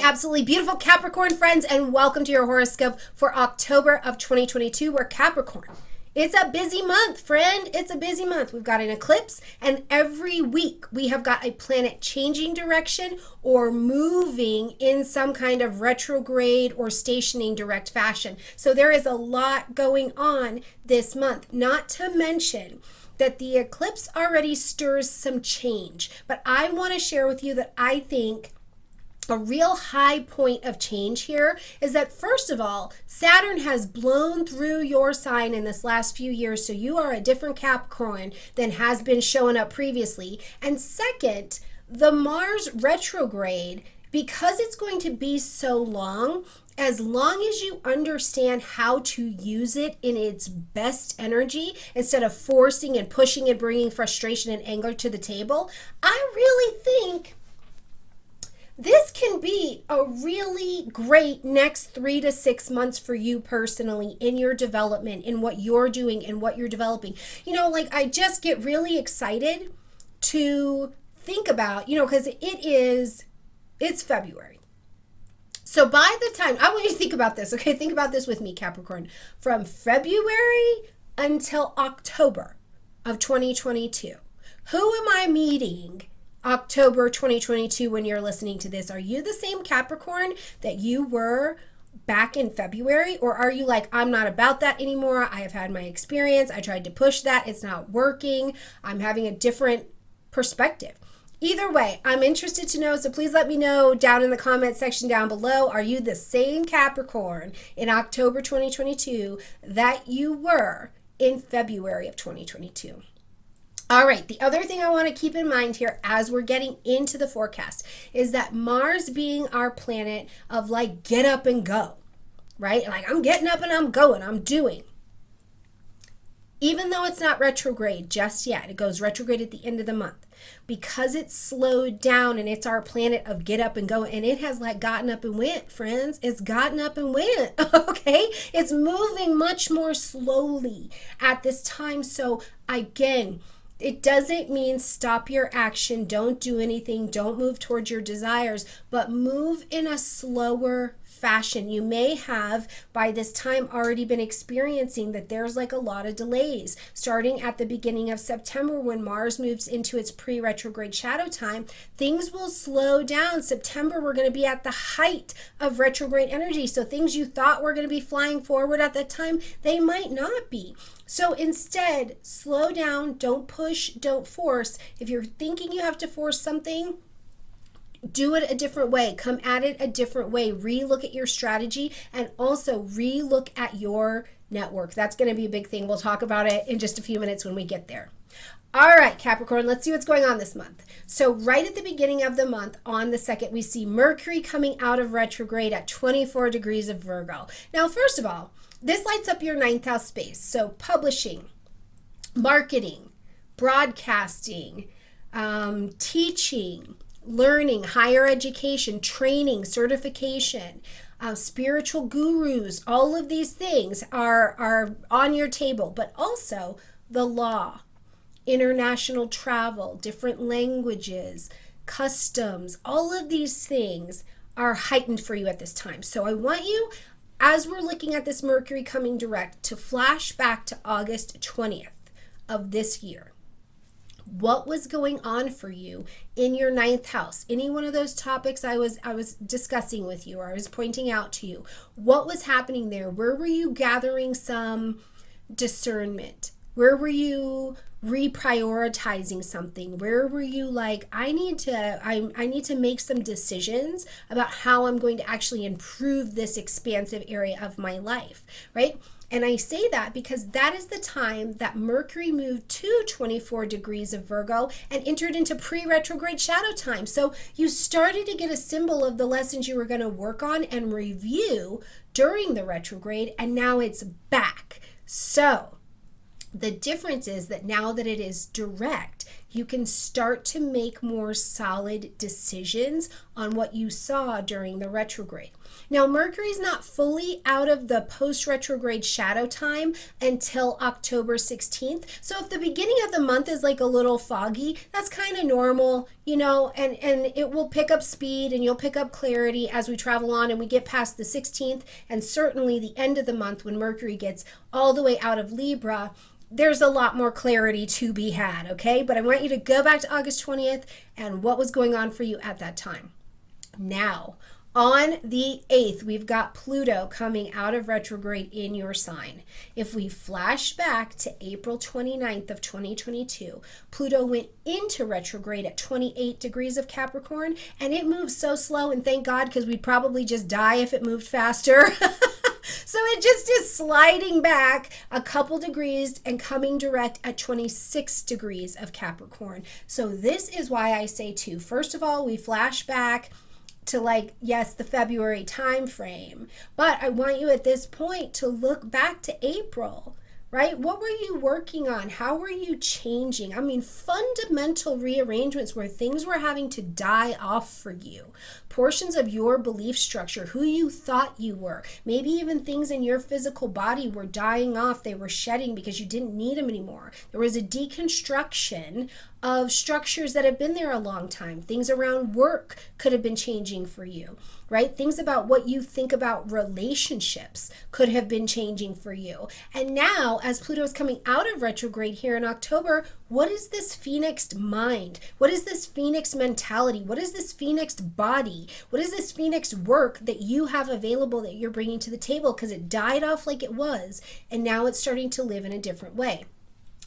absolutely beautiful Capricorn friends, and welcome to your horoscope for October of 2022. We're Capricorn. It's a busy month, friend. It's a busy month. We've got an eclipse, and every week we have got a planet changing direction or moving in some kind of retrograde or stationing direct fashion. So there is a lot going on this month, not to mention that the eclipse already stirs some change. But I want to share with you that I think a real high point of change here is that, first of all, Saturn has blown through your sign in this last few years, so you are a different Capricorn than has been showing up previously. And second, the Mars retrograde, because it's going to be so long, as long as you understand how to use it in its best energy, instead of forcing and pushing and bringing frustration and anger to the table, I really think this can be a really great next 3 to 6 months for you personally in your development, in what you're doing and what you're developing. You know, like, I just get really excited to think about, because it's February. So by the time, I want you to think about this, okay? Think about this with me, Capricorn. From February until October of 2022, who am I meeting October 2022 when you're listening to this? Are you the same Capricorn that you were back in February? Or are you like, I'm not about that anymore. I have had my experience. I tried to push that. It's not working. I'm having a different perspective. Either way, I'm interested to know, so please let me know down in the comment section down below. Are you the same Capricorn in October 2022 that you were in February of 2022? All right, the other thing I want to keep in mind here as we're getting into the forecast is that Mars being our planet of like get up and go, right? Like, I'm getting up and I'm going, I'm doing. Even though it's not retrograde just yet, it goes retrograde at the end of the month. Because it's slowed down and it's our planet of get up and go, and it has like gotten up and went, friends. It's gotten up and went, okay? It's moving much more slowly at this time. So again, it doesn't mean stop your action, don't do anything, don't move towards your desires, but move in a slower fashion. You may have by this time already been experiencing that there's like a lot of delays. Starting at the beginning of September, when Mars moves into its pre-retrograde shadow time, things will slow down. September, we're going to be at the height of retrograde energy. So things you thought were going to be flying forward at that time, they might not be. So instead, slow down, don't push, don't force. If you're thinking you have to force something, do it a different way. Come at it a different way. Re-look at your strategy, and also re-look at your network. That's going to be a big thing. We'll talk about it in just a few minutes when we get there. All right, Capricorn, let's see what's going on this month. So right at the beginning of the month, on the 2nd, we see Mercury coming out of retrograde at 24 degrees of Virgo. Now, first of all, this lights up your 9th house space. So publishing, marketing, broadcasting, teaching, learning, higher education, training, certification, spiritual gurus, all of these things are on your table. But also the law, international travel, different languages, customs, all of these things are heightened for you at this time. So I want you, as we're looking at this Mercury coming direct, to flash back to August 20th of this year. What was going on for you in your 9th house? Any one of those topics I was discussing with you, or I was pointing out to you, what was happening there? Where were you gathering some discernment? Where were you reprioritizing something? Where were you like, I need to make some decisions about how I'm going to actually improve this expansive area of my life, right? And I say that because that is the time that Mercury moved to 24 degrees of Virgo and entered into pre-retrograde shadow time. So you started to get a symbol of the lessons you were going to work on and review during the retrograde, and now it's back. So the difference is that now that it is direct, you can start to make more solid decisions on what you saw during the retrograde. Now, Mercury's not fully out of the post-retrograde shadow time until October 16th. So if the beginning of the month is like a little foggy, that's kind of normal, you know, and it will pick up speed and you'll pick up clarity as we travel on and we get past the 16th, and certainly the end of the month when Mercury gets all the way out of Libra. There's a lot more clarity to be had, okay? But I want you to go back to August 20th and what was going on for you at that time. Now, on the 8th, we've got Pluto coming out of retrograde in your sign. If we flash back to April 29th of 2022, Pluto went into retrograde at 28 degrees of Capricorn, and it moves so slow, and thank God, because we'd probably just die if it moved faster. So it just is sliding back a couple degrees and coming direct at 26 degrees of Capricorn. So this is why I say too, first of all, we flash back to, like, yes, the February time frame, but I want you at this point to look back to April, right? What were you working on? How were you changing? I mean, fundamental rearrangements where things were having to die off for you. Portions of your belief structure, who you thought you were, maybe even things in your physical body were dying off. They were shedding because you didn't need them anymore. There was a deconstruction of structures that have been there a long time. Things around work could have been changing for you, right? Things about what you think about relationships could have been changing for you. And now, as Pluto is coming out of retrograde here in October, what is this phoenix mind? What is this phoenix mentality? What is this phoenix body? What is this phoenix work that you have available that you're bringing to the table? Because it died off like it was, and now it's starting to live in a different way.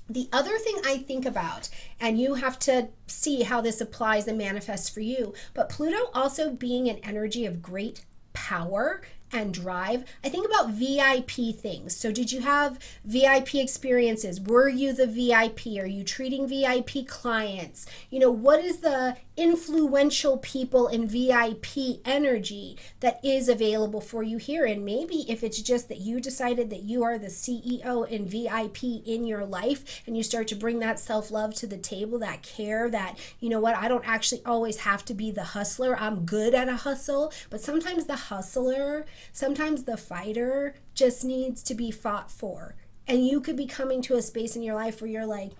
The other thing I think about, and you have to see how this applies and manifests for you, but Pluto also being an energy of great power and drive. I think about VIP things. So did you have VIP experiences? Were you the VIP? Are you treating VIP clients? You know, what is the influential people in VIP energy that is available for you here? And maybe if it's just that you decided that you are the CEO in VIP in your life, and you start to bring that self-love to the table, that care, that, you know what, I don't actually always have to be the hustler. I'm good at a hustle, but sometimes the hustler, sometimes the fighter just needs to be fought for. And you could be coming to a space in your life where you're like,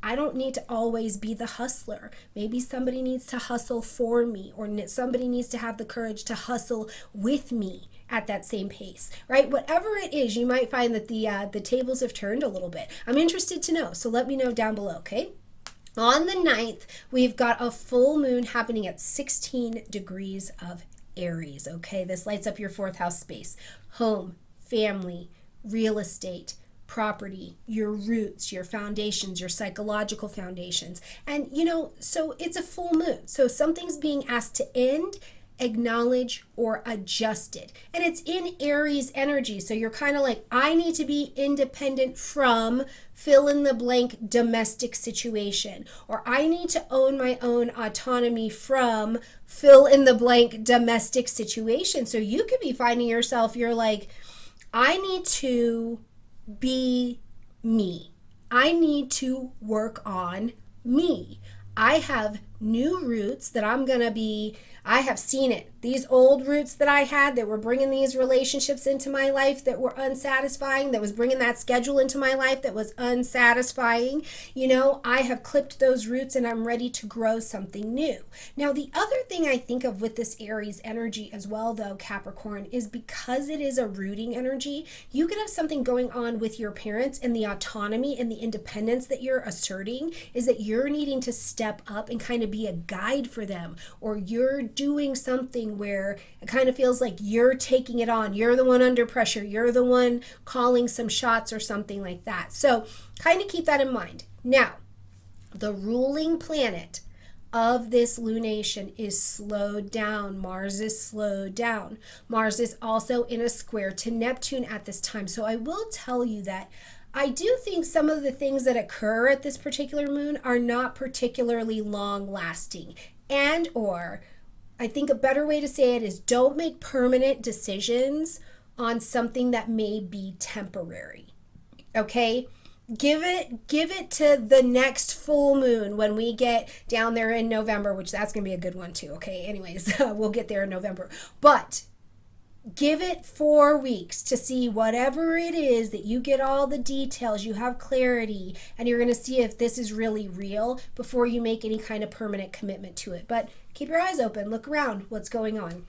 I don't need to always be the hustler. Maybe somebody needs to hustle for me, or somebody needs to have the courage to hustle with me at that same pace, right? Whatever it is, you might find that the tables have turned a little bit. I'm interested to know, so let me know down below, okay? On the 9th, we've got a full moon happening at 16 degrees of Aries, okay? This lights up your 4th house space. Home, family, real estate, property, your roots, your foundations, your psychological foundations. And, you know, so it's a full moon. So something's being asked to end, acknowledge, or adjusted. And it's in Aries energy. So you're kind of like, I need to be independent from fill in the blank domestic situation, or I need to own my own autonomy from fill in the blank domestic situation. So you could be finding yourself, you're like, I need to be me. I need to work on me. I have new roots that I have seen it. These old roots that I had that were bringing these relationships into my life that were unsatisfying, that was bringing that schedule into my life that was unsatisfying. You know, I have clipped those roots and I'm ready to grow something new. Now, the other thing I think of with this Aries energy as well, though, Capricorn, is because it is a rooting energy, you could have something going on with your parents, and the autonomy and the independence that you're asserting is that you're needing to step up and kind of be a guide for them, or you're doing something where it kind of feels like you're taking it on. You're the one under pressure. You're the one calling some shots or something like that. So kind of keep that in mind. Now, the ruling planet of this lunation is slowed down. Mars is slowed down. Mars is also in a square to Neptune at this time. So I will tell you that I do think some of the things that occur at this particular moon are not particularly long lasting, and or I think a better way to say it is don't make permanent decisions on something that may be temporary, okay? Give it to the next full moon when we get down there in November, which that's going to be a good one too. Okay. Anyways, we'll get there in November. But give it 4 weeks to see whatever it is that you get all the details, you have clarity, and you're going to see if this is really real before you make any kind of permanent commitment to it. But keep your eyes open, look around, what's going on.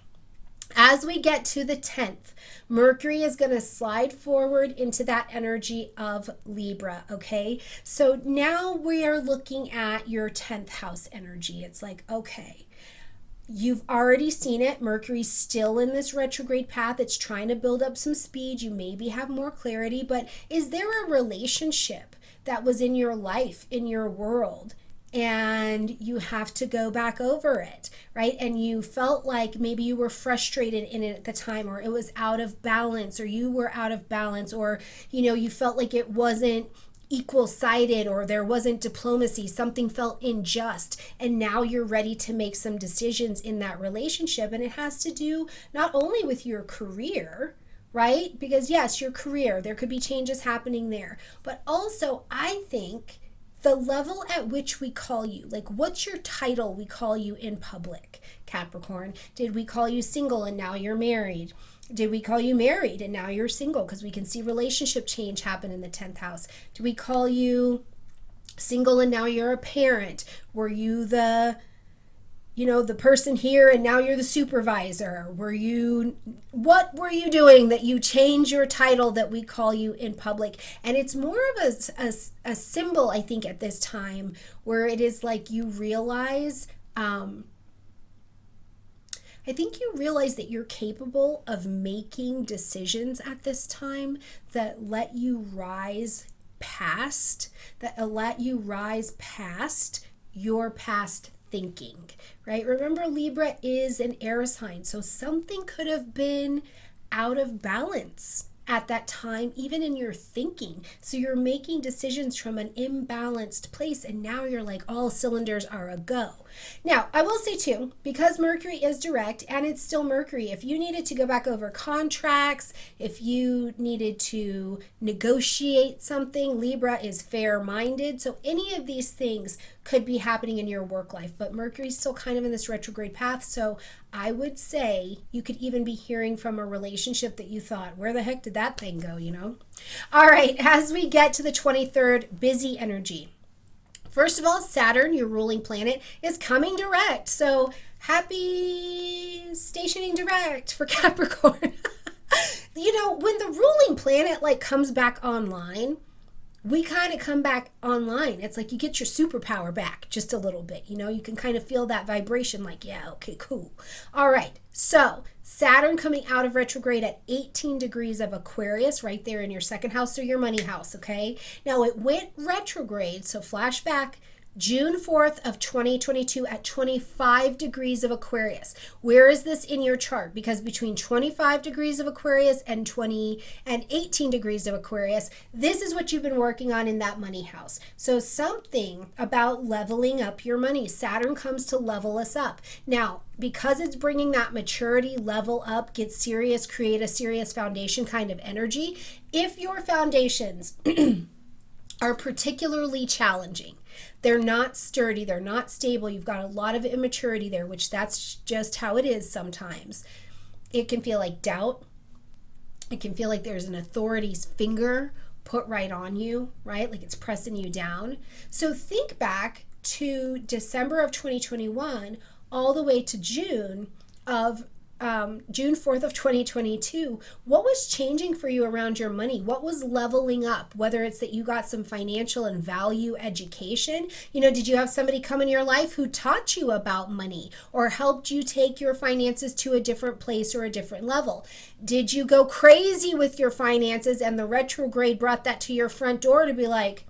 As we get to the 10th, Mercury is going to slide forward into that energy of Libra, okay? So now we are looking at your 10th house energy. It's like, okay, you've already seen it. Mercury's still in this retrograde path. It's trying to build up some speed. You maybe have more clarity, but is there a relationship that was in your life, in your world, and you have to go back over it, right? And you felt like maybe you were frustrated in it at the time, or it was out of balance, or you were out of balance, or, you know, you felt like it wasn't equal-sided, or there wasn't diplomacy, something felt unjust, and now you're ready to make some decisions in that relationship. And it has to do not only with your career, right? Because yes, your career, there could be changes happening there, but also I think the level at which we call you, like what's your title we call you in public, Capricorn? Did we call you single and now you're married? Did we call you married and now you're single? Because we can see relationship change happen in the 10th house. Do we call you single and now you're a parent? Were you the person here and now you're the supervisor? What were you doing that you change your title that we call you in public? And it's more of a symbol, I think, at this time, where it is like you realize, I think you realize that you're capable of making decisions at this time that let you rise past your past thinking, right? Remember, Libra is an air sign, so something could have been out of balance at that time, even in your thinking. So you're making decisions from an imbalanced place, and now you're like, all cylinders are a go. Now, I will say too, because Mercury is direct and it's still Mercury, if you needed to go back over contracts, if you needed to negotiate something, Libra is fair-minded. So any of these things could be happening in your work life, but Mercury's still kind of in this retrograde path. So I would say you could even be hearing from a relationship that you thought, where the heck did that thing go, you know? All right, as we get to the 23rd, busy energy. First of all, Saturn, your ruling planet, is coming direct. So happy stationing direct for Capricorn. You know, when the ruling planet like comes back online, we kind of come back online. It's like you get your superpower back just a little bit. You know, you can kind of feel that vibration like, yeah, okay, cool. All right. So Saturn coming out of retrograde at 18 degrees of Aquarius, right there in your second house or your money house, okay? Now it went retrograde, so flashback, June 4th of 2022 at 25 degrees of Aquarius. Where is this in your chart? Because between 25 degrees of Aquarius and 18 degrees of Aquarius, this is what you've been working on in that money house. So something about leveling up your money. Saturn comes to level us up. Now, because it's bringing that maturity, level up, get serious, create a serious foundation kind of energy. If your foundations are particularly challenging, they're not sturdy, they're not stable, you've got a lot of immaturity there, which that's just how it is sometimes. It can feel like doubt. It can feel like there's an authority's finger put right on you, right? Like it's pressing you down. So think back to December of 2021 all the way to June 4th of 2022. What was changing for you around your money? What was leveling up? Whether it's that you got some financial and value education, you know, did you have somebody come in your life who taught you about money or helped you take your finances to a different place or a different level? Did you go crazy with your finances and the retrograde brought that to your front door to be like,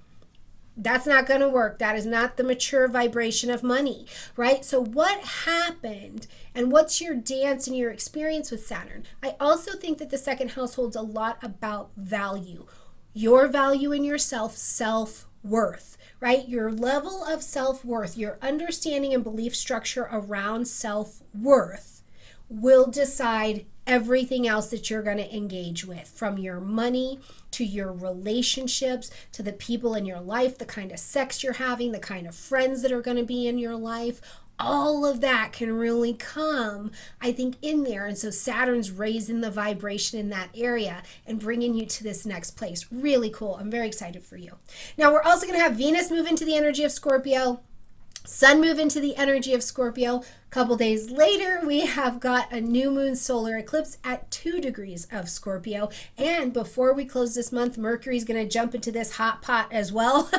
that's not going to work. That is not the mature vibration of money, right? So what happened and what's your dance and your experience with Saturn? I also think that the second house holds a lot about value, your value in yourself, self-worth, right? Your level of self-worth, your understanding and belief structure around self-worth will decide everything else that you're going to engage with, from your money to your relationships, to the people in your life, the kind of sex you're having, the kind of friends that are going to be in your life. All of that can really come, I think, in there. And so Saturn's raising the vibration in that area and bringing you to this next place. Really cool. I'm very excited for you. Now, we're also going to have Venus move into the energy of Scorpio, Sun move into the energy of Scorpio. A couple days later, we have got a new moon solar eclipse at 2 degrees of Scorpio. And before we close this month, Mercury is going to jump into this hot pot as well.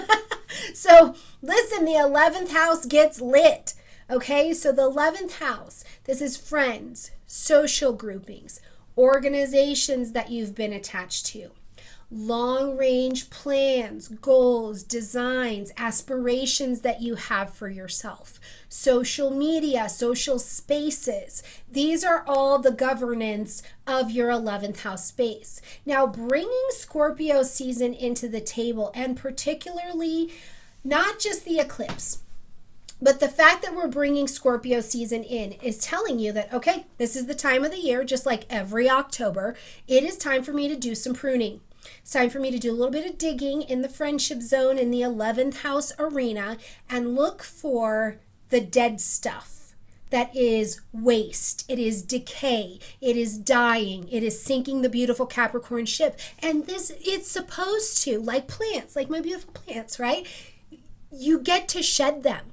So listen, the 11th house gets lit. Okay, so the 11th house, this is friends, social groupings, organizations that you've been attached to, long-range plans, goals, designs, aspirations that you have for yourself, social media, social spaces. These are all the governance of your 11th house space. Now, bringing Scorpio season into the table, and particularly not just the eclipse, but the fact that we're bringing Scorpio season in is telling you that, okay, this is the time of the year, just like every October, it is time for me to do some pruning. It's time for me to do a little bit of digging in the friendship zone in the 11th house arena and look for the dead stuff that is waste. It is decay. It is dying. It is sinking the beautiful Capricorn ship. And this, it's supposed to, like plants, like my beautiful plants, right? You get to shed them.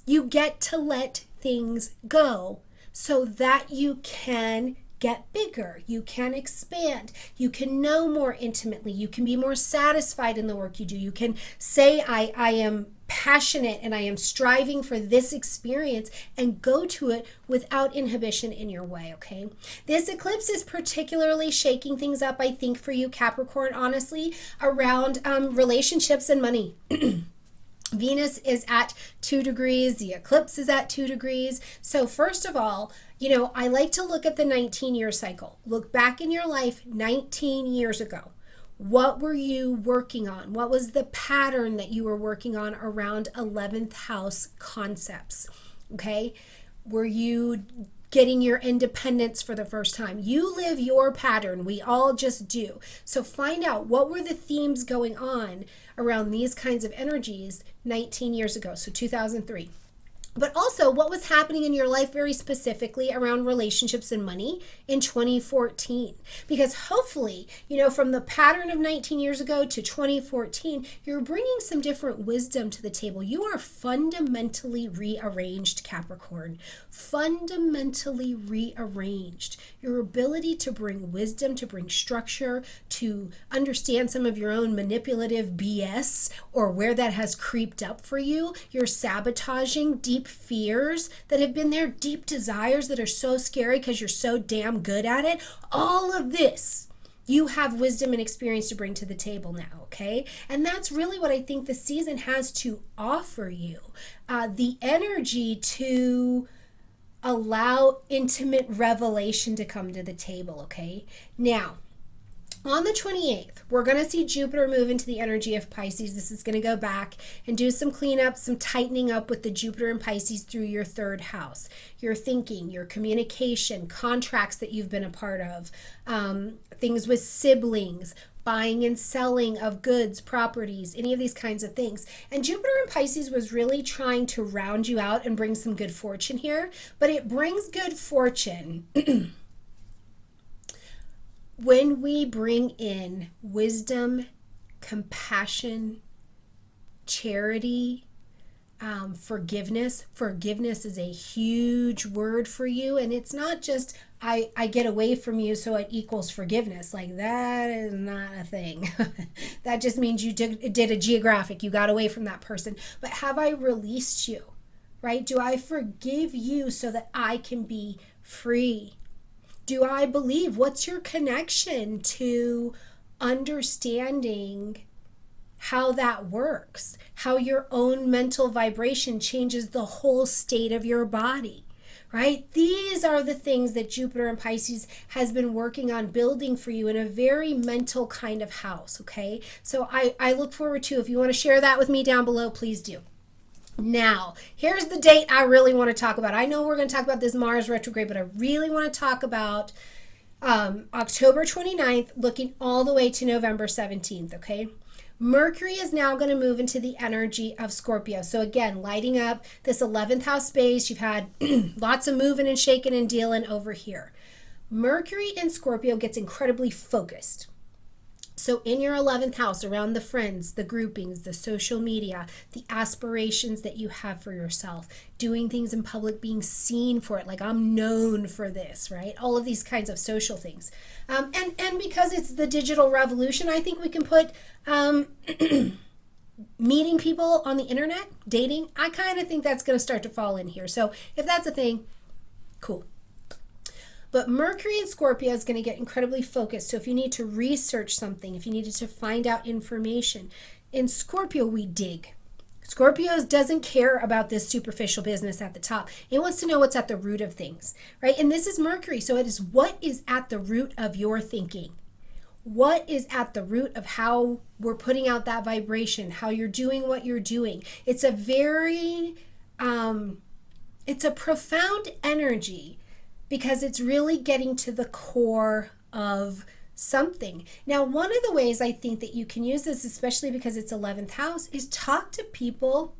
You get to let things go so that you can get bigger, you can expand, you can know more intimately, you can be more satisfied in the work you do. You can say, I am passionate and I am striving for this experience, and go to it without inhibition in your way, okay? This eclipse is particularly shaking things up, I think, for you, Capricorn, honestly, around relationships and money. Venus is at 2 degrees. The eclipse is at 2 degrees. So first of all, you know, I like to look at the 19-year cycle. Look back in your life 19 years ago. What were you working on? What was the pattern that you were working on around 11th house concepts? Okay? Were you getting your independence for the first time? You live your pattern. We all just do. So find out, what were the themes going on around these kinds of energies 19 years ago, so 2003. But also, what was happening in your life very specifically around relationships and money in 2014? Because hopefully, you know, from the pattern of 19 years ago to 2014, you're bringing some different wisdom to the table. You are fundamentally rearranged, Capricorn. Fundamentally rearranged. Your ability to bring wisdom, to bring structure, to understand some of your own manipulative BS or where that has creeped up for you. You're sabotaging deep fears that have been there, deep desires that are so scary because you're so damn good at it. All of this, you have wisdom and experience to bring to the table now, okay? And that's really what I think the season has to offer you. The energy to allow intimate revelation to come to the table, okay? Now, on the 28th, we're going to see Jupiter move into the energy of Pisces. This is going to go back and do some cleanup, some tightening up with the Jupiter and Pisces through your 3rd house. Your thinking, your communication, contracts that you've been a part of, things with siblings, buying and selling of goods, properties, any of these kinds of things. And Jupiter in Pisces was really trying to round you out and bring some good fortune here, but it brings good fortune when we bring in wisdom, compassion, charity, forgiveness. Forgiveness is a huge word for you, and it's not just I get away from you so it equals forgiveness. Like, that is not a thing. That just means you did a geographic, you got away from that person. But have I released you, right? Do I forgive you so that I can be free? Do I believe? What's your connection to understanding how that works? How your own mental vibration changes the whole state of your body, right? These are the things that Jupiter and Pisces has been working on building for you in a very mental kind of house, okay? So I look forward to, if you want to share that with me down below, please do. Now, here's the date I really want to talk about. I know we're going to talk about this Mars retrograde, but I really want to talk about October 29th, looking all the way to November 17th, okay? Mercury is now going to move into the energy of Scorpio. So again, lighting up this 11th house space. You've had lots of moving and shaking and dealing over here. Mercury in Scorpio gets incredibly focused. So in your 11th house, around the friends, the groupings, the social media, the aspirations that you have for yourself, doing things in public, being seen for it, like I'm known for this, right? All of these kinds of social things. And because it's the digital revolution, I think we can put meeting people on the internet, dating. I kind of think that's going to start to fall in here. So if that's a thing, cool. But Mercury in Scorpio is going to get incredibly focused. So if you need to research something, if you needed to find out information, in Scorpio we dig. Scorpio doesn't care about this superficial business at the top. It wants to know what's at the root of things, right? And this is Mercury. So it is what is at the root of your thinking. What is at the root of how we're putting out that vibration, how you're doing what you're doing. It's a very, it's a profound energy, because it's really getting to the core of something. Now, one of the ways I think that you can use this, especially because it's 11th house, is talk to people,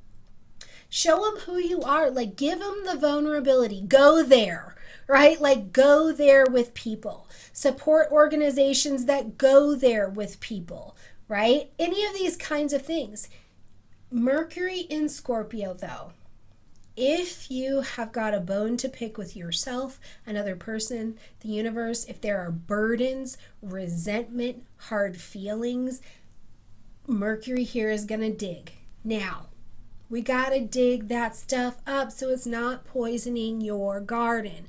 show them who you are, like give them the vulnerability, go there, right? Like go there with people, support organizations that go there with people, right? Any of these kinds of things. Mercury in Scorpio, though, if you have got a bone to pick with yourself, another person, the universe, if there are burdens, resentment, hard feelings, Mercury here is going to dig. Now, we got to dig that stuff up so it's not poisoning your garden.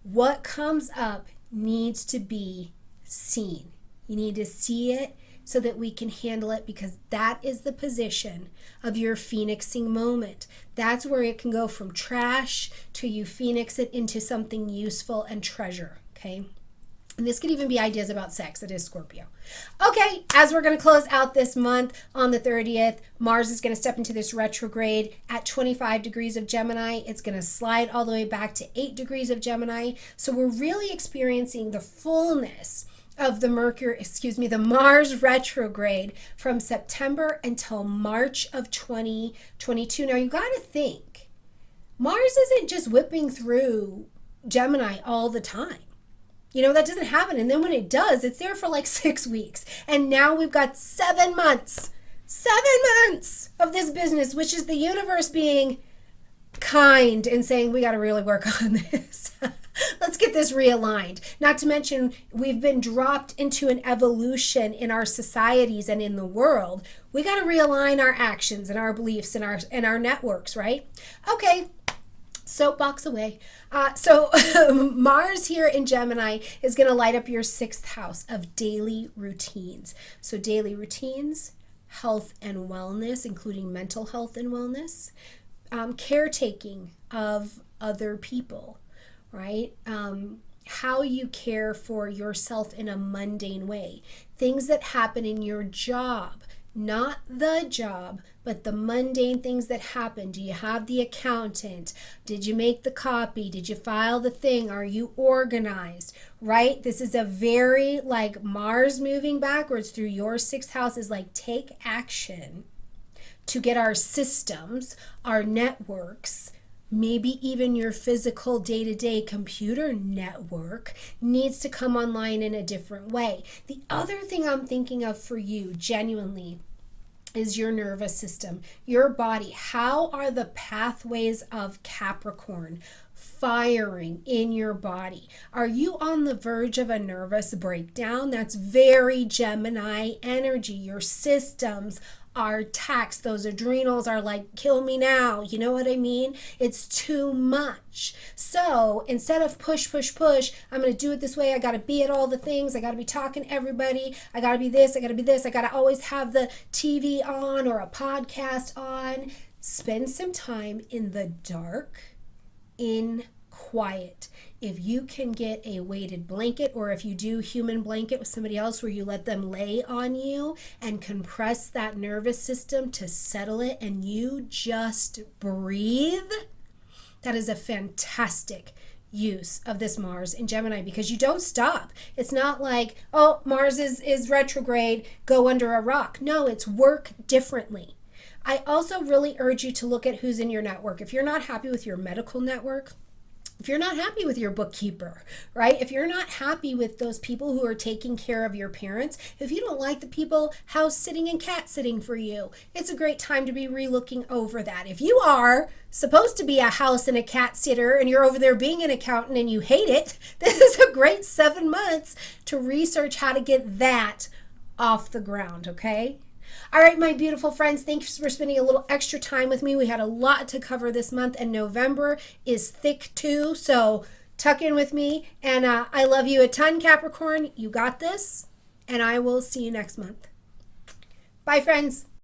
What comes up needs to be seen. You need to see it so that we can handle it, because that is the position of your phoenixing moment. That's where it can go from trash to you phoenix it into something useful and treasure, okay? And this could even be ideas about sex. It is Scorpio. Okay, as we're going to close out this month on the 30th, Mars is going to step into this retrograde at 25 degrees of Gemini. It's going to slide all the way back to 8 degrees of Gemini. So we're really experiencing the fullness of the Mars retrograde from September until March of 2022. Now you got to think, Mars isn't just whipping through Gemini all the time. You know, that doesn't happen. And then when it does, it's there for like 6 weeks. And now we've got 7 months of this business, which is the universe being kind and saying, we got to really work on this. Let's get this realigned. Not to mention, we've been dropped into an evolution in our societies and in the world. We got to realign our actions and our beliefs and our networks, right? Okay, soapbox away. So Mars here in Gemini is going to light up your 6th house of daily routines. So daily routines, health and wellness, including mental health and wellness, caretaking of other people, right? How you care for yourself in a mundane way. Things that happen in your job, not the job, but the mundane things that happen. Do you have the accountant? Did you make the copy? Did you file the thing? Are you organized? Right? This is a very like Mars moving backwards through your 6th house is like take action to get our systems, our networks, maybe even your physical day-to-day computer network needs to come online in a different way. The other thing I'm thinking of for you, genuinely, is your nervous system, your body. How are the pathways of Capricorn firing in your body? Are you on the verge of a nervous breakdown? That's very Gemini energy. Your systems are taxed. Those adrenals are like, kill me now. You know what I mean? It's too much. So instead of push, I'm going to do it this way. I got to be at all the things. I got to be talking to everybody. I got to be this. I got to be this. I got to always have the TV on or a podcast on. Spend some time in the dark, in quiet. If you can get a weighted blanket, or if you do human blanket with somebody else where you let them lay on you and compress that nervous system to settle it and you just breathe, that is a fantastic use of this Mars in Gemini, because you don't stop. It's not like, oh, Mars is retrograde, go under a rock. No, it's work differently. I also really urge you to look at who's in your network. If you're not happy with your medical network, if you're not happy with your bookkeeper, right? If you're not happy with those people who are taking care of your parents, if you don't like the people house sitting and cat sitting for you, it's a great time to be relooking over that. If you are supposed to be a house and a cat sitter and you're over there being an accountant and you hate it, this is a great 7 months to research how to get that off the ground, okay? All right, my beautiful friends, thanks for spending a little extra time with me. We had a lot to cover this month, and November is thick too, so tuck in with me. And I love you a ton, Capricorn. You got this, and I will see you next month. Bye, friends.